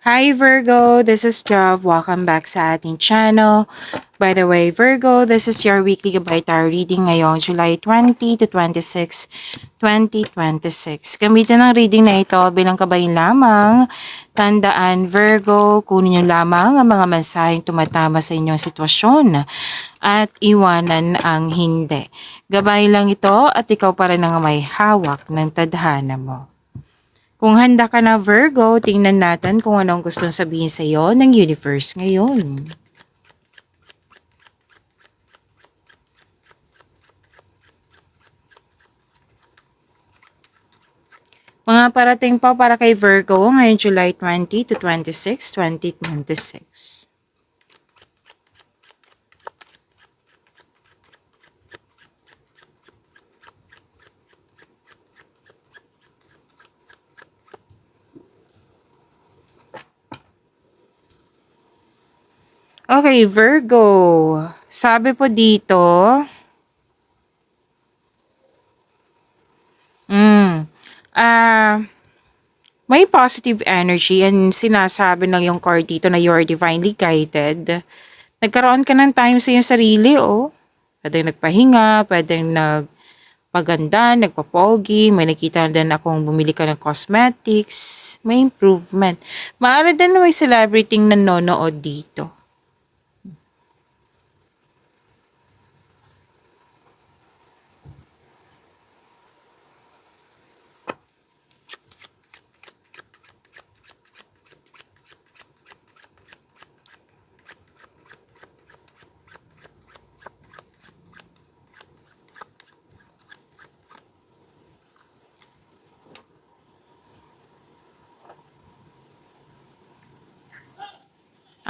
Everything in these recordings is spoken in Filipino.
Hi Virgo, this is Jav. Welcome back sa ating channel. By the way, Virgo, this is your weekly gabay tarot reading ngayong July 20 to 26, 2026. Gamitin ang reading na ito bilang kabayin lamang. Tandaan, Virgo, kunin niyo lamang ang mga mensaheng tumatama sa inyong sitwasyon at iwanan ang hindi. Gabay lang ito at ikaw pa rin ang may hawak ng tadhana mo. Kung handa ka na Virgo, tingnan natin kung anong gustong sabihin sa iyo ng universe ngayon. Mga parating pa para kay Virgo ngayong July 20 to 26, 2026. Okay, Virgo. Sabi po dito, may positive energy and sinasabi ng yung card dito na you are divinely guided. Nagkaroon ka ng time sa iyong sarili, oh. Pwedeng nagpahinga, pwedeng nagpaganda, nagpapogi, may nakita na din akong bumili ka ng cosmetics, may improvement. Maaari din na may celebrity nanonood dito.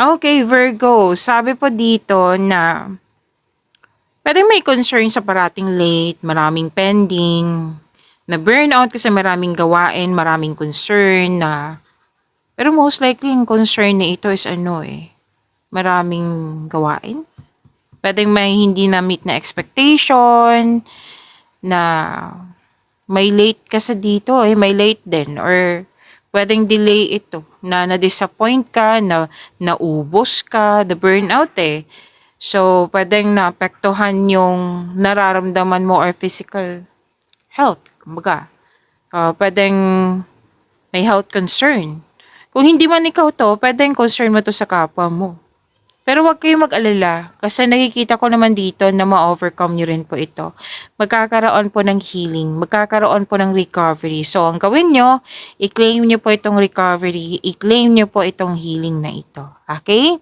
Okay, Virgo, sabi po dito na pwedeng may concern sa parating late, maraming pending, na burnout kasi maraming gawain, maraming concern na pero most likely yung concern na ito is maraming gawain. Pwedeng may hindi na meet na expectation, na may late ka sa dito, may late din or pwedeng delay ito, na na-disappoint ka, na naubos ka, the burnout So, pwedeng naapektuhan yung nararamdaman mo or physical health. Kumbaga, pwedeng may health concern. Kung hindi man ikaw to, pwedeng concern mo to sa kapwa mo. Pero wag kayong mag-alala kasi nakikita ko naman dito na ma-overcome nyo rin po ito. Magkakaroon po ng healing, magkakaroon po ng recovery. So, ang gawin nyo, i-claim nyo po itong recovery, i-claim nyo po itong healing na ito. Okay?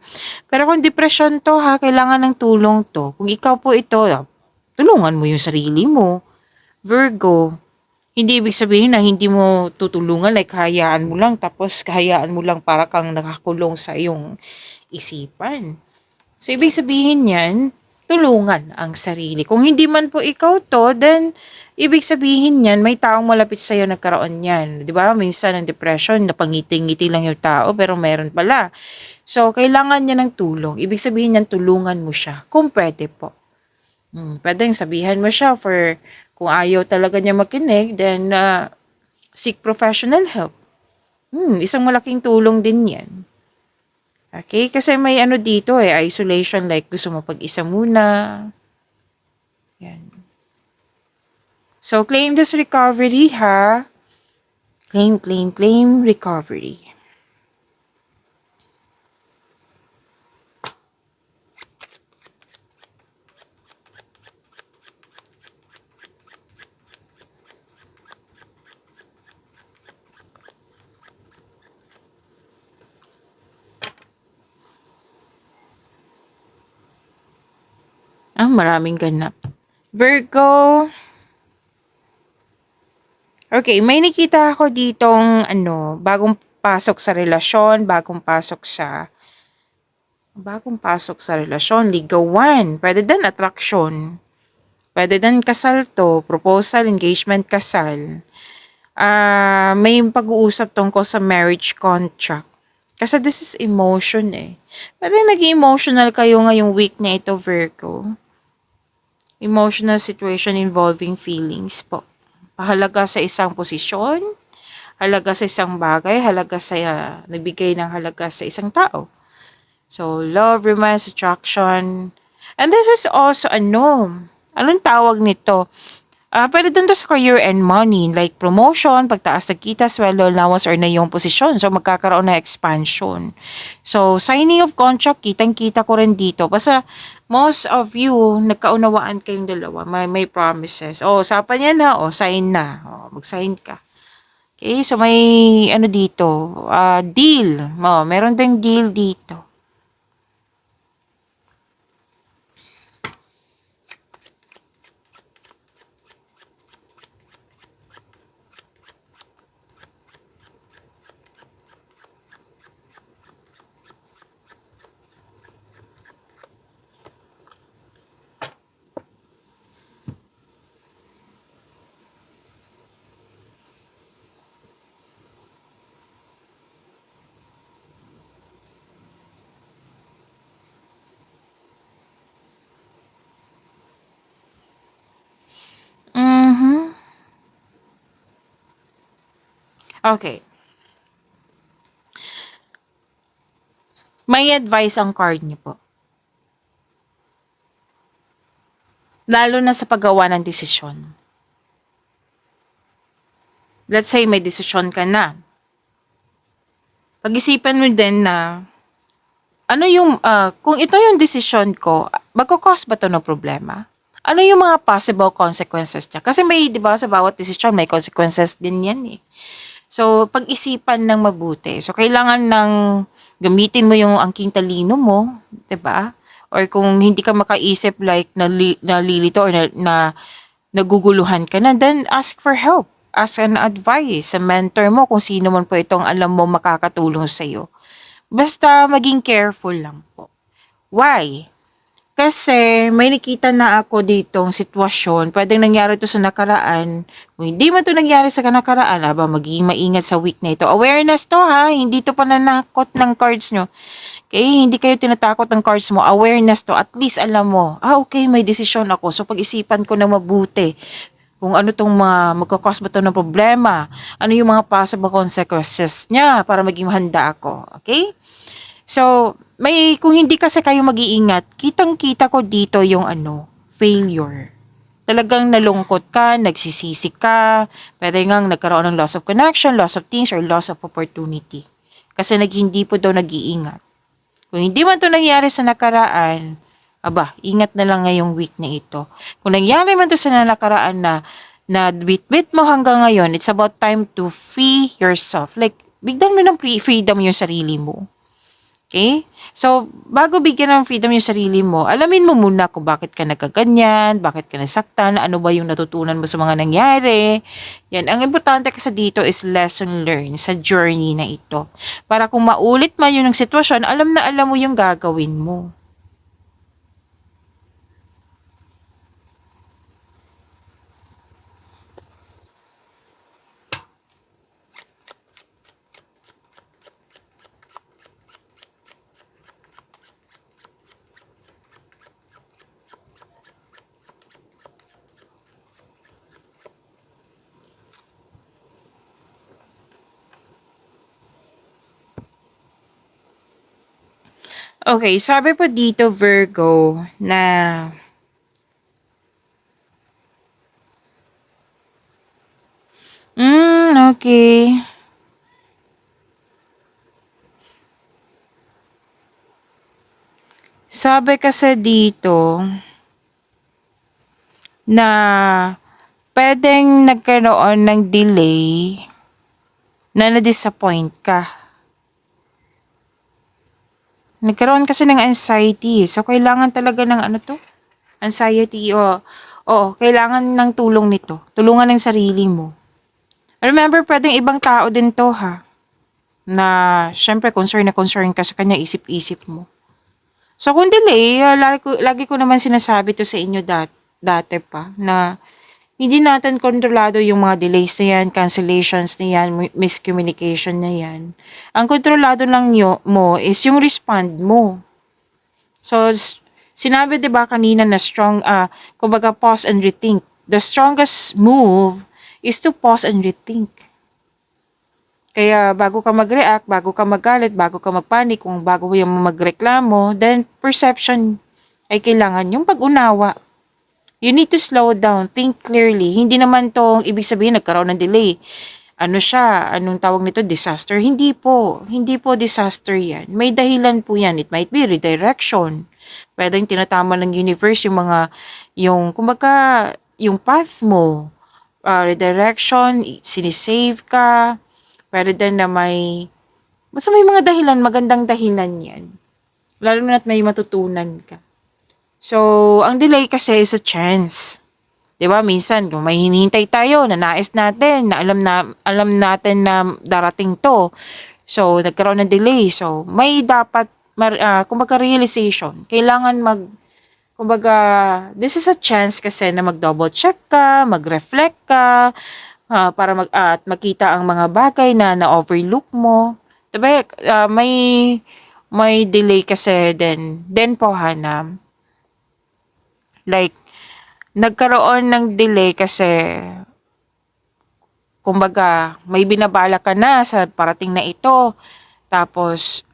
Pero kung depression to kailangan ng tulong to. Kung ikaw po ito, tulungan mo yung sarili mo. Virgo, hindi ibig sabihin na hindi mo tutulungan, like hayaan mo lang, tapos kahayaan mo lang para kang nakakulong sa iyong isipan. So, ibig sabihin yan, tulungan ang sarili. Kung hindi man po ikaw to, then, ibig sabihin yan, may taong malapit sa'yo nagkaroon yan. Di ba? Minsan ang depression, napangiti-ngiti lang yung tao, pero meron pala. So, kailangan niya ng tulong. Ibig sabihin yan, tulungan mo siya. Kung pwede po. Pwedeng sabihan mo siya for, kung ayaw talaga niya makinig, then, seek professional help. Isang malaking tulong din yan. Okay? Kasi may dito isolation, like gusto mo pag-isa muna. Yan. So, claim this recovery ha. Claim recovery. Maraming ganap. Virgo. Okay, may nakita ako ditong bagong pasok sa relasyon, ligawan, pwede din attraction, pwede din kasal to, proposal, engagement, kasal. May pag-uusap tungkol sa marriage contract. Kasi this is emotion Pwede naging emotional kayo ngayong week na ito, Virgo. Emotional situation involving feelings po. Pahalaga sa isang posisyon, halaga sa isang bagay, nagbigay ng halaga sa isang tao. So, love, romance, attraction. And this is also anong tawag nito? Pwede dun to sa career and money, like promotion, pagtaas ng kita, sweldo, allowance, or na yung posisyon. So, magkakaroon ng expansion. So, signing of contract, kitang-kita ko rin dito. Basta, most of you, nagkaunawaan kayong dalawa. May promises. Usapan niya na. Sign na. Mag-sign ka. Okay, so may, dito, deal. Meron ding deal dito. Mhm. Okay. May advice ang card niyo po. Lalo na sa paggawa ng desisyon. Let's say may desisyon ka na. Pag-isipan mo din na kung ito yung desisyon ko, magkakos ba to ng problema? Ano yung mga possible consequences niya? Kasi may, di ba, sa bawat desisyon, may consequences din yan eh. So, pag-isipan ng mabuti. So, kailangan gamitin mo yung angking talino mo, di ba? Or kung hindi ka makaisip like nalilito or naguguluhan ka na, then ask for help. Ask an advice sa mentor mo kung sino man po itong alam mo makakatulong sa'yo. Basta maging careful lang po. Why? Kasi may nakita na ako ditong sitwasyon, pwedeng nangyari to sa nakaraan. Kung hindi man to nangyari sa nakaraan, magiging maingat sa week na ito. Awareness to ha, hindi to pananakot ng cards nyo. Okay, hindi kayo tinatakot ng cards mo. Awareness to, at least alam mo, okay, may desisyon ako. So pag-isipan ko na mabuti kung ano tong magkakos ba to ng problema, ano yung mga possible consequences niya para maging handa ako. Okay? So, kung hindi kasi kayo mag-iingat, kitang-kita ko dito yung failure. Talagang nalungkot ka, nagsisisi ka, pwede ngang nagkaroon ng loss of connection, loss of things, or loss of opportunity. Kasi hindi po daw nag-iingat. Kung hindi man to nangyari sa nakaraan, ingat na lang ngayong week na ito. Kung nangyari man to sa nakaraan na bit-bit mo hanggang ngayon, it's about time to free yourself. Like, bigyan mo ng freedom yung sarili mo. Okay? So, bago bigyan ng freedom yung sarili mo, alamin mo muna kung bakit ka nagkaganyan, bakit ka nasaktan, ano ba yung natutunan mo sa mga nangyari. Yan, ang importante kasi dito is lesson learned sa journey na ito. Para kung maulit man yun ng sitwasyon, alam na alam mo yung gagawin mo. Okay, sabi po dito Virgo na okay. Sabi kasi dito na pwedeng nagkaroon ng delay na na-disappoint ka. Nagkaroon kasi ng anxiety. So, kailangan talaga ng anxiety kailangan ng tulong nito. Tulungan ng sarili mo. Remember, pwedeng ibang tao din to ha. Na, syempre, concern ka sa kanya, isip-isip mo. So, kung delay, lagi ko naman sinasabi to sa inyo dati pa, na hindi natin kontrolado yung mga delays na yan, cancellations na yan, miscommunication na yan. Ang kontrolado lang mo is yung respond mo. So, sinabi 'di ba kanina na kumbaga pause and rethink. The strongest move is to pause and rethink. Kaya bago ka mag-react, bago ka magalit, bago ka magpanik, kung bago mo yung magreklamo, then perception ay kailangan yung pag-unawa. You need to slow down, think clearly. Hindi naman tong ibig sabihin nagkaroon ng delay. Ano siya, anong tawag nito, disaster? Hindi po. Hindi po disaster yan. May dahilan po yan. It might be redirection. Pwedeng tinatama ng universe yung mga, yung, kumbaga, yung path mo. Redirection, sinisave ka. Pwede din na basta may mga dahilan, magandang dahilan yan. Lalo na't may matutunan ka. So, ang delay kasi is a chance. 'Di ba? Minsan kung may hinihintay tayo na nais natin, na alam natin na darating 'to. So, nagkaroon ng delay. So, may dapat kumbaga realization. Kailangan kumbaga, this is a chance kasi na mag-double check ka, mag-reflect ka, para at makita ang mga bagay na na-overlook mo. 'Di ba? May delay kasi then po na like nagkaroon ng delay kasi kumbaga may binabala ka na sa parating na ito, tapos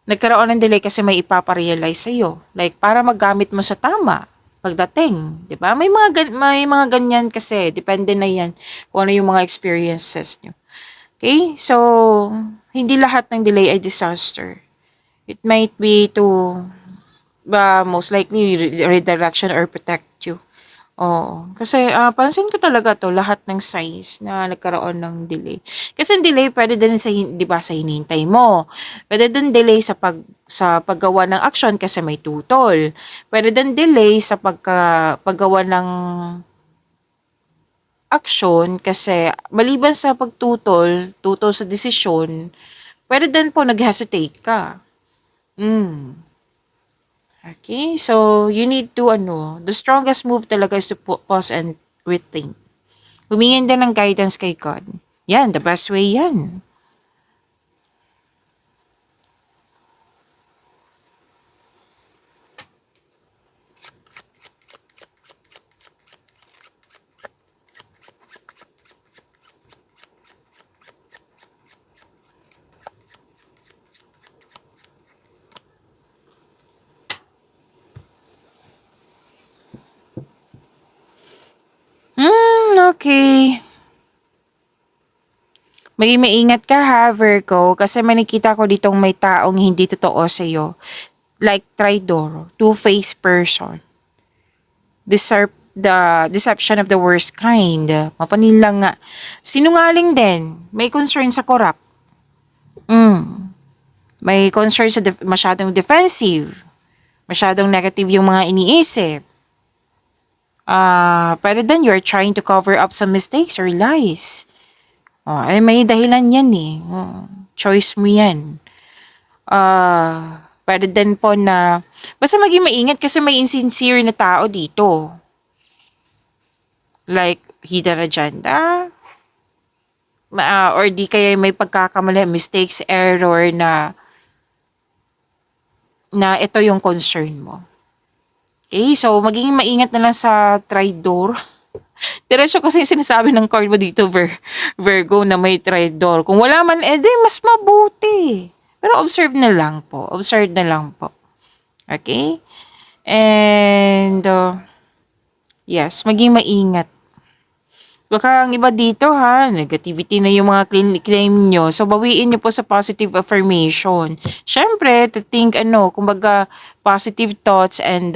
nagkaroon ng delay kasi may ipaparealize sa'yo, like para magamit mo sa tama pagdating, 'di ba? May mga ganyan kasi, depende na 'yan kung ano yung mga experiences nyo. Okay? So, hindi lahat ng delay ay disaster. It might be to most likely redirection or protect you. Oo. Kasi pansin ko talaga 'to, lahat ng signs na nagkaroon ng delay. Kasi ang delay puwede din sa 'di ba, sa hinihintay mo. Puwede din delay sa paggawa ng aksyon kasi may tutol. Puwede din delay sa paggawa ng aksyon kasi maliban sa tutol sa desisyon, puwede din po nag-hesitate ka. Okay, so you need to the strongest move talaga is to pause and rethink. Humingin din ng guidance kay God. Yan, the best way yan. Okay. Maging maingat ka ha, Virgo, kasi may nakita ko ditong may taong hindi totoo sa'yo. Like traitor, two-faced person. The deception of the worst kind. Mapanil nga. Sinungaling din. May concern sa corrupt. May concern sa masyadong defensive. Masyadong negative yung mga iniisip. Pwede din you're trying to cover up some mistakes or lies. Ay may dahilan yan eh. Choice mo yan. Pwede din po na, basta maging maingat kasi may insincere na tao dito. Like, hidden agenda. Or di kaya may pagkakamali, mistakes, error na ito yung concern mo. Okay, so maging maingat na lang sa traitor. Diretso kasi yung sinasabi ng card mo dito, Virgo, na may traitor. Kung wala man, mas mabuti. Pero observe na lang po. Observe na lang po. Okay? And, yes, maging maingat. Baka ang iba dito ha, negativity na yung mga claim nyo. So, bawiin nyo po sa positive affirmation. Siyempre, to think kumbaga, positive thoughts and,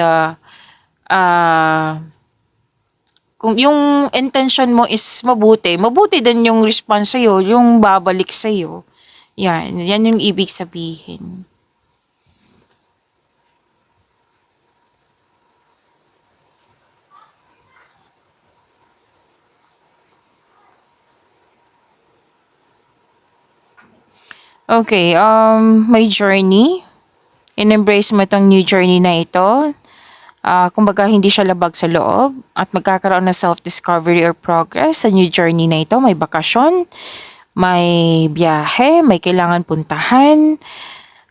kung yung intention mo is mabuti din yung response sa'yo, yung babalik sa'yo. Yan yung ibig sabihin. Okay, may journey. In-embrace mo itong new journey na ito. Kumbaga hindi siya labag sa loob at magkakaroon ng self-discovery or progress sa new journey na ito. May bakasyon, may biyahe, may kailangan puntahan,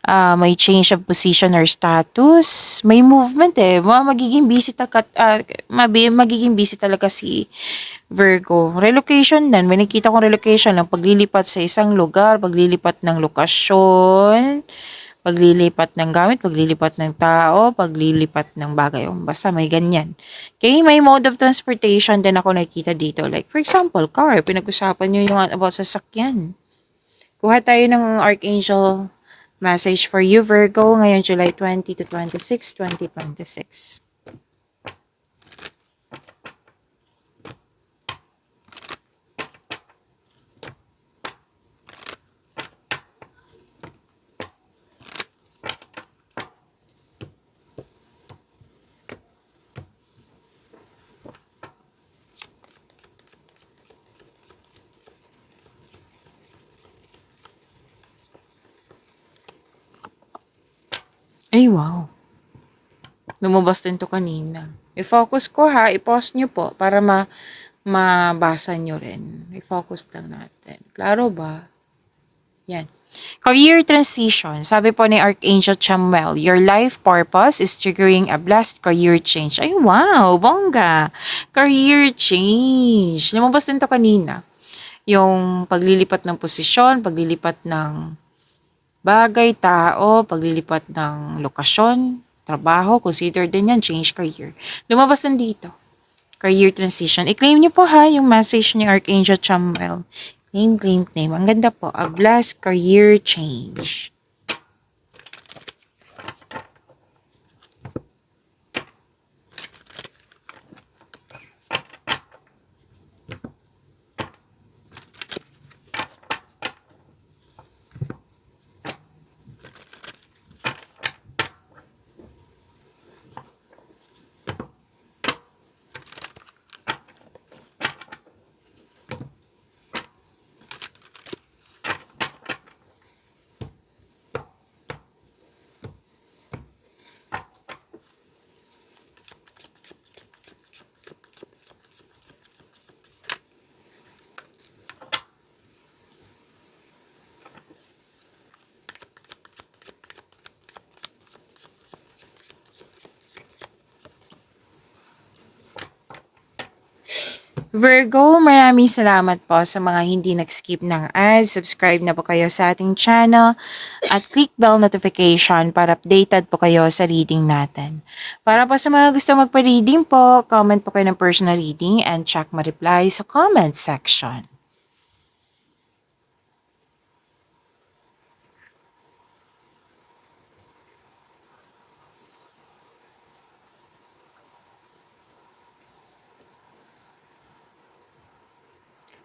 may change of position or status, may movement eh. Magiging busy talaga si Virgo. Relocation din, may nakita kong relocation ng paglilipat sa isang lugar, paglilipat ng lokasyon, paglilipat ng gamit, paglilipat ng tao, paglilipat ng bagay. Basta may ganyan. Okay, may mode of transportation din ako nakikita dito. Like for example, car. Pinag-usapan nyo yung about sasakyan. Kuha tayo ng Archangel message for you, Virgo, ngayon July 20 to 26, 2026. Ay, wow. Lumabas din to kanina. I-focus ko ha, i-pause nyo po para mabasa nyo rin. I-focus lang natin. Klaro ba? Yan. Career transition. Sabi po ni Archangel Chamuel, your life purpose is triggering a blessed career change. Ay, wow! Bongga! Career change. Lumabas din to kanina. Yung paglilipat ng posisyon, paglilipat ng bagay, tao, paglilipat ng lokasyon, trabaho, consider din yan, change career. Lumabas din dito. Career transition. I-claim niyo po ha, yung message ni Archangel Chamuel. Claim. Ang ganda po. A blessed career change. Virgo, maraming salamat po sa mga hindi nag-skip ng ads. Subscribe na po kayo sa ating channel at click bell notification para updated po kayo sa reading natin. Para po sa mga gusto magpa-reading po, comment po kayo ng personal reading and check ma-reply sa comment section.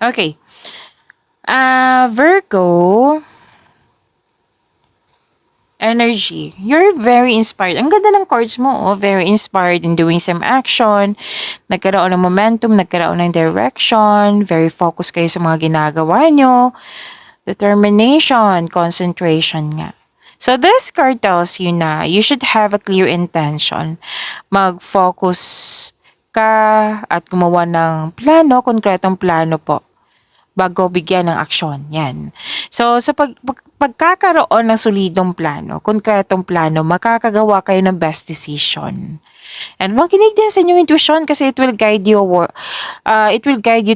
Okay. Virgo, energy. You're very inspired. Ang ganda ng cards mo, oh. Very inspired in doing some action. Nagkaroon ng momentum, nagkaroon ng direction. Very focused kayo sa mga ginagawa nyo. Determination, concentration nga. So this card tells you na you should have a clear intention. Mag-focus ka at gumawa ng plano, konkretong plano po bago bigyan ng aksyon. Yan. So, sa pagkakaroon ng solidong plano, konkretong plano, makakagawa kayo ng best decision. And makinig din sa inyong intuition kasi it will guide you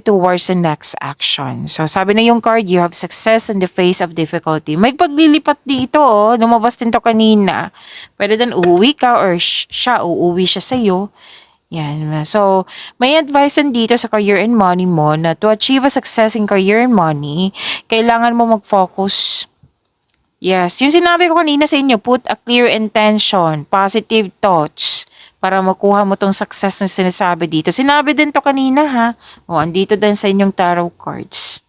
towards the next action. So, sabi na yung card, you have success in the face of difficulty. May paglilipat dito, oh. Lumabas din to kanina. Pwede din uuwi ka or uuwi siya sa'yo. Yan. So, may advice dito sa career and money mo na to achieve a success in career and money, kailangan mo mag-focus. Yes. Yung sinabi ko kanina sa inyo, put a clear intention, positive thoughts, para makuha mo tong success na sinasabi dito. Sinabi din to kanina ha. O, andito din sa inyong tarot cards.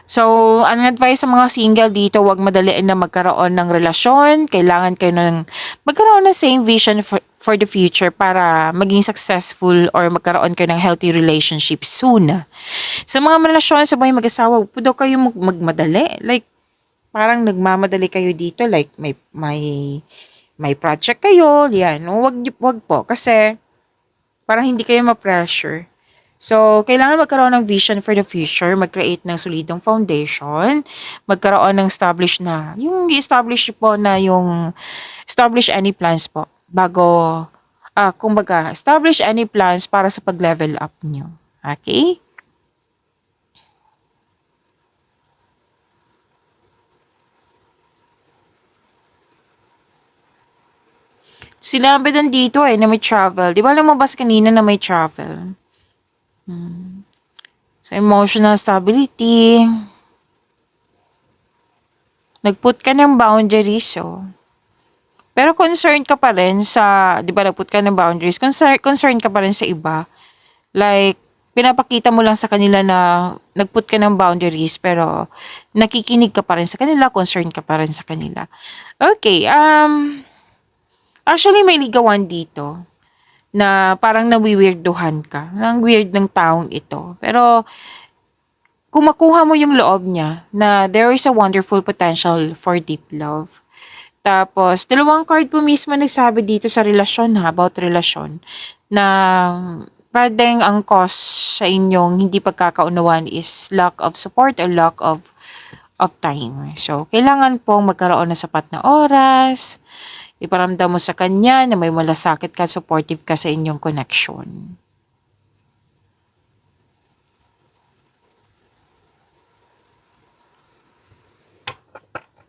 So, ang advice sa mga single dito, huwag madaliin na magkaroon ng relasyon. Kailangan kayo magkaroon ng same vision for the future para maging successful or magkaroon kayo ng healthy relationship soon. Sa mga relasyon sa buhay mag-asawa, huwag po daw kayo magmadali. Like, parang nagmamadali kayo dito. Like, may project kayo. Yan. Huwag po. Kasi, parang hindi kayo ma-pressure. So, kailangan magkaroon ng vision for the future, mag-create ng solidong foundation, magkaroon ng yung i-establish po na yung establish any plans po bago, kumbaga, establish any plans para sa pag-level up nyo. Okay? Sinabi din dito na may travel. Di ba lumabas kanina na may travel? So, emotional stability. Nag-put ka ng boundaries, oh. Pero concerned ka pa rin sa, di ba nag-put ka ng boundaries, concerned ka pa rin sa iba. Like, pinapakita mo lang sa kanila na nag-put ka ng boundaries, pero nakikinig ka pa rin sa kanila, concerned ka pa rin sa kanila. Okay, actually may ligawan dito na parang nawiwirduhan ka. Ang weird ng taong ito. Pero kung makuha mo yung loob niya na there is a wonderful potential for deep love. Tapos, dalawang card po mismo nagsabi dito sa relasyon about relasyon na pwedeng ang cause sa inyong hindi pagkakaunawan is lack of support or lack of time. So, kailangan pong magkaroon ng sapat na oras, iparamdam mo sa kanya na may malasakit ka, supportive ka sa inyong connection.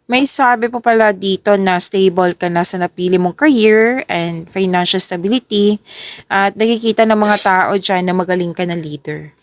May sabi po pala dito na stable ka na sa napili mong career and financial stability at nakikita ng mga tao dyan na magaling ka na leader.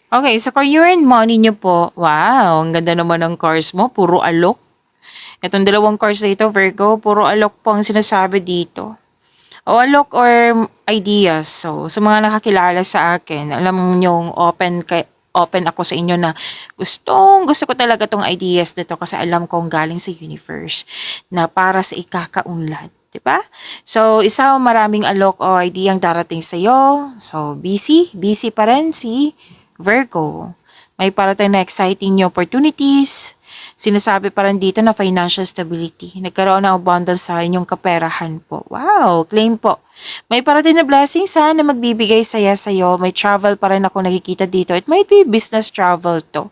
Okay, so career and money nyo po. Wow, ang ganda naman ng cards mo. Puro alok. Itong dalawang cards dito, Virgo, puro alok po ang sinasabi dito. O alok or ideas. So, sa mga nakakilala sa akin, alam nyo, open ako sa inyo na gusto ko talaga tong ideas dito kasi alam kong galing sa universe na para sa ikakaunlad. Diba? So, isa maraming alok o idea ang darating sa'yo. So, busy pa rin si Virgo. May parating na exciting new opportunities. Sinasabi pa rin dito na financial stability. Nagkaroon ng abundance sa inyong kaperahan po. Wow, claim po. May parating na blessings na magbibigay saya sa'yo. May travel pa rin ako nakikita dito. It might be business travel to.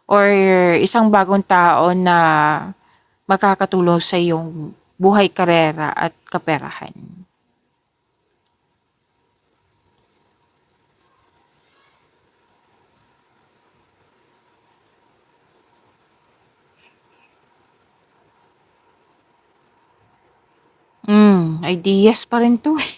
Or isang bagong tao na makakatulong sa iyong buhay, karera at kaperahan. Ideas pa rin to eh.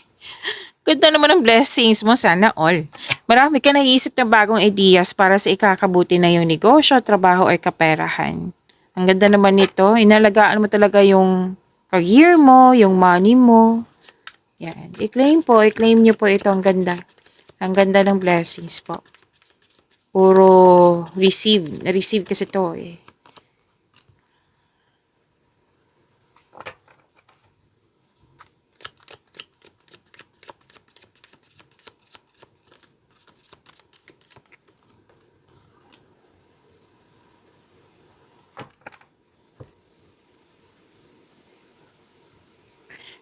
Ganda naman ng blessings mo, sana all. Marami ka naiisip na bagong ideas para sa ikakabuti na yung negosyo, trabaho or kaperahan. Ang ganda naman nito, inalagaan mo talaga yung career mo, yung money mo. Yan, i-claim nyo po ito, ang ganda. Ang ganda ng blessings po. Puro na-receive kasi to eh.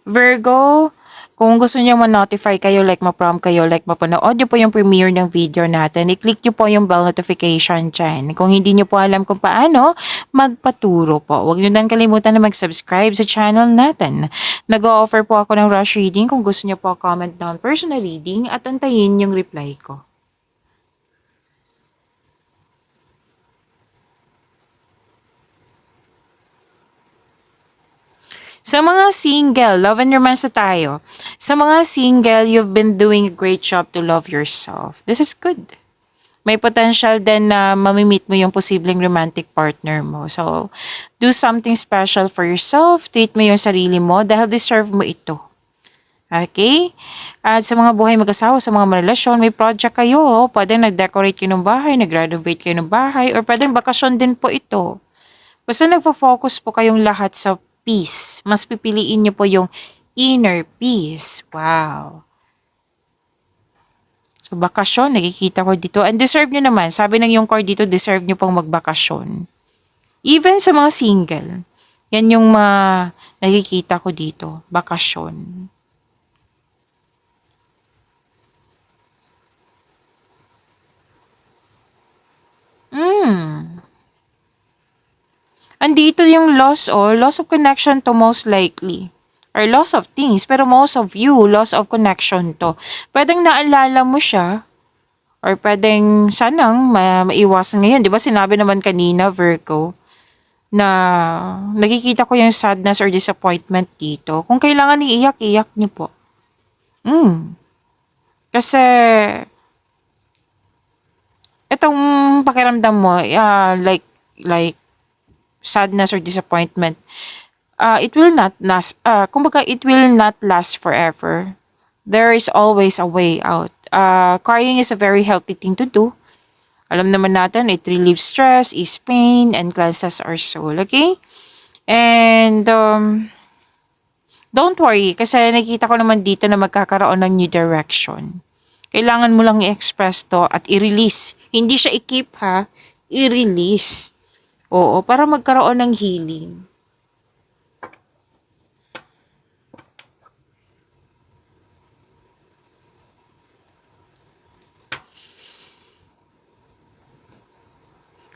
Virgo, kung gusto niyo ma-notify kayo, like ma-prompt kayo, like mapanood niyo po yung premiere ng video natin, i-click niyo po yung bell notification dyan. Kung hindi niyo po alam kung paano, magpaturo po. Huwag niyo nang kalimutan na mag-subscribe sa channel natin. Nag-o-offer po ako ng rush reading. Kung gusto niyo po, comment down personal reading at antayin yung reply ko. Sa mga single, love and romance na tayo. Sa mga single, you've been doing a great job to love yourself. This is good. May potential din na mamimit mo yung posibleng romantic partner mo. So, do something special for yourself. Treat mo yung sarili mo dahil deserve mo ito. Okay? At sa mga buhay mag-asawa, sa mga relasyon, may project kayo. Pwede nag-decorate kayo ng bahay, nag-renovate kayo ng bahay, or pwede bakasyon din po ito. Basta nagfo-focus po kayong lahat sa peace. Mas pipiliin niyo po yung inner peace. Wow. So, bakasyon, nakikita ko dito. And deserve nyo naman. Sabi ng yung card dito, deserve nyo pong magbakasyon. Even sa mga single. Yan yung nakikita ko dito. Bakasyon. Andito yung loss loss of connection to most likely. Or loss of things, pero most of you, loss of connection to. Pwedeng naalala mo siya, or pwedeng sanang maiwasan ngayon. Di ba sinabi naman kanina, Virgo, na nakikita ko yung sadness or disappointment dito. Kung kailangan iiyak, iyak niyo po. Kasi, itong pakiramdam mo, like sadness or disappointment, it will not last, kumbaga it will not last forever. There is always a way out. Crying is a very healthy thing to do. Alam naman natin, it relieves stress, ease pain, and cleanses our soul, okay? And, don't worry, kasi nakita ko naman dito na magkakaroon ng new direction. Kailangan mo lang i-express to at i-release. Hindi siya i-keep ha, i-release. Oo, para magkaroon ng healing.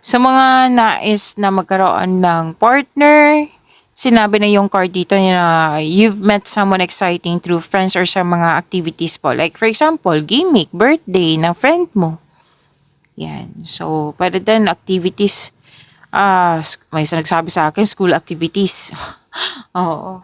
Sa mga nais na magkaroon ng partner, sinabi na yung card dito na you've met someone exciting through friends or sa mga activities po. Like for example, gimmick, birthday ng friend mo. Yan. So, pwede din activities. May isa nagsabi sa akin, school activities. Oo.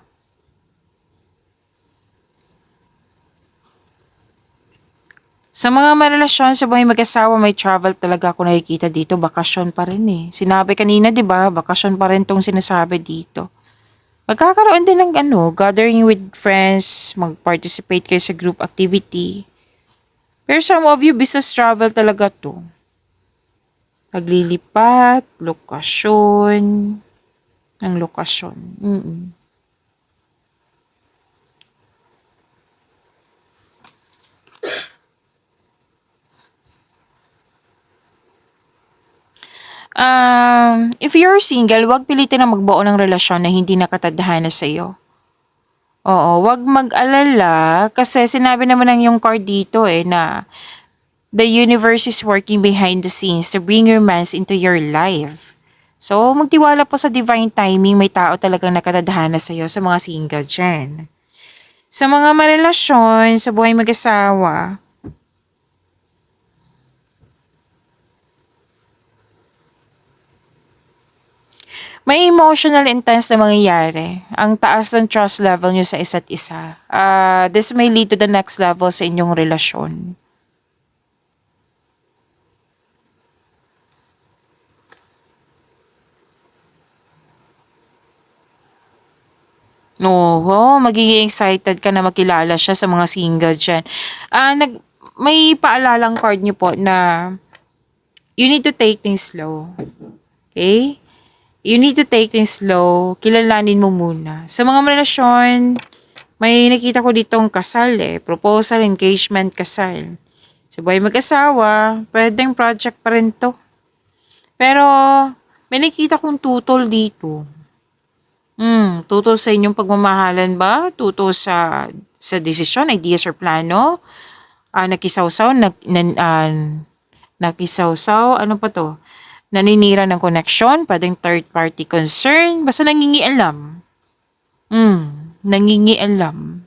Sa mga marelasyon sa buhay mag-asawa, may travel talaga ako nakikita dito. Bakasyon pa rin eh. Sinabi kanina, di ba? Bakasyon pa rin tong sinasabi dito. Magkakaroon din ng gathering with friends, mag-participate kayo sa group activity. Pero some of you, business travel talaga to. Paglilipat, lokasyon, ng lokasyon. If you're single, wag pilitin na magbuo ng relasyon na hindi nakatadhana sa iyo. Oo, wag mag-alala kasi sinabi naman ng yung card dito na the universe is working behind the scenes to bring romance into your life. So, magtiwala po sa divine timing, may tao talagang nakatadhana sa iyo sa mga single dyan. Sa mga marelasyon, sa buhay mag-asawa, may emotional intense na mangyayari. Ang taas ng trust level nyo sa isa't isa. This may lead to the next level sa inyong relasyon. Oo, magiging excited ka na makilala siya sa mga single dyan. May paalalang card niyo po na you need to take things slow. Okay? You need to take things slow. Kilalanin mo muna. Sa mga relasyon, may nakita ko ditong kasal proposal, engagement, kasal. Sa buhay mag-asawa, pwedeng project pa rin to. Pero, may nakita kong tutol dito. Tutol sa inyong pagmamahalan ba? Tutol sa desisyon, ideas, or plano? Nakisawsaw, nakisawsaw, ano pa to? Naninira ng connection, pwedeng third party concern, basta nangingialam. Nangingialam.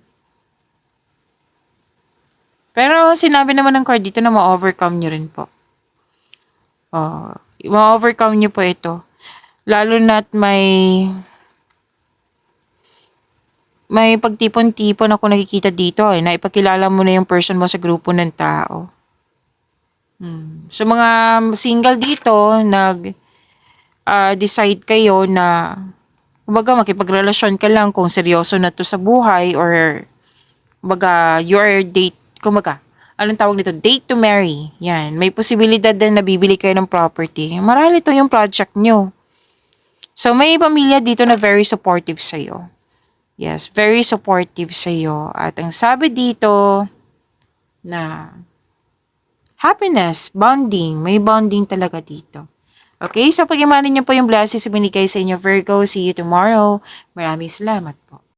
Pero sinabi naman ng card dito na ma-overcome nyo rin po. Ma-overcome nyo po ito. Lalo na't may pagtipon-tipon ako nakikita dito na ipakilala mo na yung person mo sa grupo ng tao. Sa mga single dito, decide kayo na kumbaga makipagrelasyon ka lang kung seryoso na to sa buhay or Kumbaga, your date, kumbaga, anong tawag nito? Date to marry. Yan. May posibilidad din na bibili kayo ng property. Marahil ito yung project nyo. So, may pamilya dito na very supportive sa'yo. Yes, very supportive sa'yo. At ang sabi dito na happiness, bonding. May bonding talaga dito. Okay, so pag-imanin niyo po yung blessings binigay sa inyo, Virgo. See you tomorrow. Maraming salamat po.